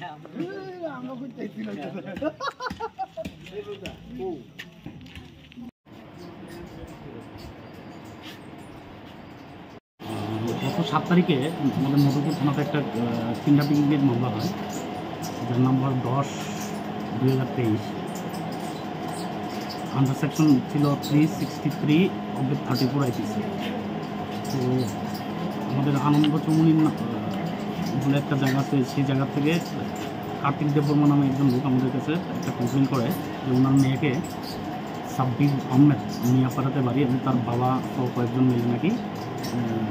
গত 7 তারিখে আমাদের মধুপুর থানাতে একটা কিডন্যাপিংয়ের মামলা হয়, যার নম্বর 10/2023। আন্ডার সেকশন ছিল 363/34 IPC। তো আমাদের আনন্দ চৌমুনি বলে একটা জায়গা আছে, সেই জায়গা থেকে কার্তিক দেববর্মা নামে একজন লোক আমাদের কাছে একটা কমপ্লেন করে যে ওনার মেয়েকে সাব্বির আহমেদ মিয়াপাড়াতে বাড়ি এবং তার বাবা সহ কয়েকজন মিলে নাকি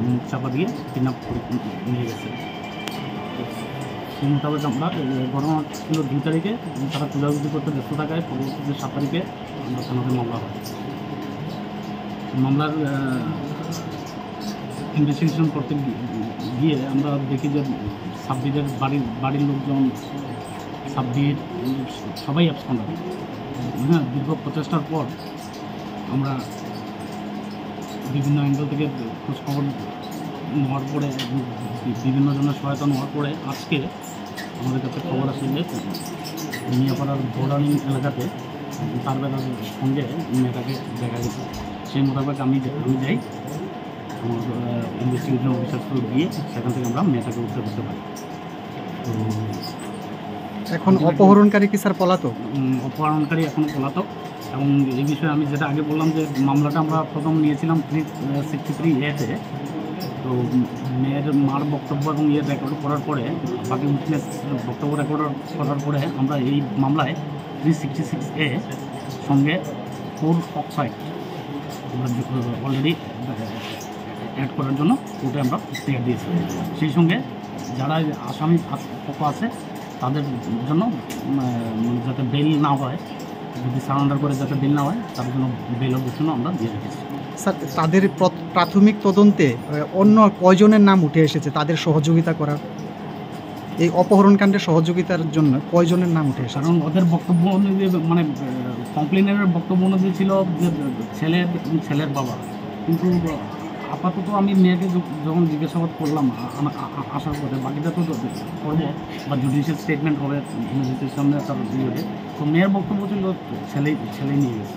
মুখ চাপা দিয়ে কিডন্যাপ করে নিয়ে গেছে। সেই মোতাবেক আমরা ঘটনা ছিল 2 তারিখে, তারা খোঁজাখুঁজি করতে ব্যস্ত থাকায় পরবর্তীতে 7 তারিখে আমরা থানাতে মামলা হয়। মামলার ইনভেস্টিগেশন করতে গিয়ে আমরা দেখি যে সাব্বিরের বাড়ির লোকজন, সাব্বির সবাই অ্যাবসেন্ট। হ্যাঁ, দীর্ঘ প্রচেষ্টার পর আমরা বিভিন্ন অ্যাঙ্গেল থেকে খোঁজখবর নেওয়ার পরে, বিভিন্ন জনের সহায়তা নেওয়ার পরে আজকে আমাদের কাছে খবর আসে যে মিয়াপাড়ার বোর্ডারিং এলাকাতে তার বেলার সঙ্গে মেয়েটাকে দেখা গেছে। সেই মোতাবেক আমি যাই, আমার ইনভেস্টিগেশন অফিসার থ্রু গিয়ে সেখান থেকে আমরা মেয়েটাকে উদ্ধার করতে পারি। তো এখন অপহরণকারী কি স্যার পলাতক? অপহরণকারী এখনও পলাতক। এবং এই বিষয়ে আমি যেটা আগে বললাম যে মামলাটা আমরা প্রথম নিয়েছিলাম 363A-তে। তো মেয়ের মার বক্তব্য এবং রেকর্ড করার পরে, বাকি উইটনেস বক্তব্য রেকর্ড করার পরে আমরা এই মামলায় 366A সঙ্গে 4 অক্সাইড আমরা অলরেডি অ্যাড করার জন্য কোর্টে আমরা ক্লিয়ার দিয়েছি। সেই সঙ্গে যারা আসামি পক্ষ আছে তাদের জন্য যাতে বেল না হয়, যদি সারেন্ডার করে যাতে বেল না হয়, তার জন্য বেলের ঘোষণা আমরা দিয়ে রেখেছি। স্যার, তাদের প্রাথমিক তদন্তে অন্য কয়জনের নাম উঠে এসেছে তাদের সহযোগিতা করার? এই অপহরণকাণ্ডে সহযোগিতার জন্য কয়জনের নাম উঠে এসেছে? কারণ ওদের বক্তব্য অনুযায়ী, মানে কমপ্লেনের বক্তব্য অনুযায়ী ছিল যে ছেলের বাবা। কিন্তু আপাতত আমি মেয়েকে যখন জিজ্ঞাসাবাদ করলাম আসার পরে, বাকিটা তো করবো বা জুডিশিয়াল স্টেটমেন্ট হবে ম্যাজিস্ট্রেটের সামনে, তার ইয়ে। তো মেয়ের বক্তব্য ছিল ছেলেই নিয়ে গেছে।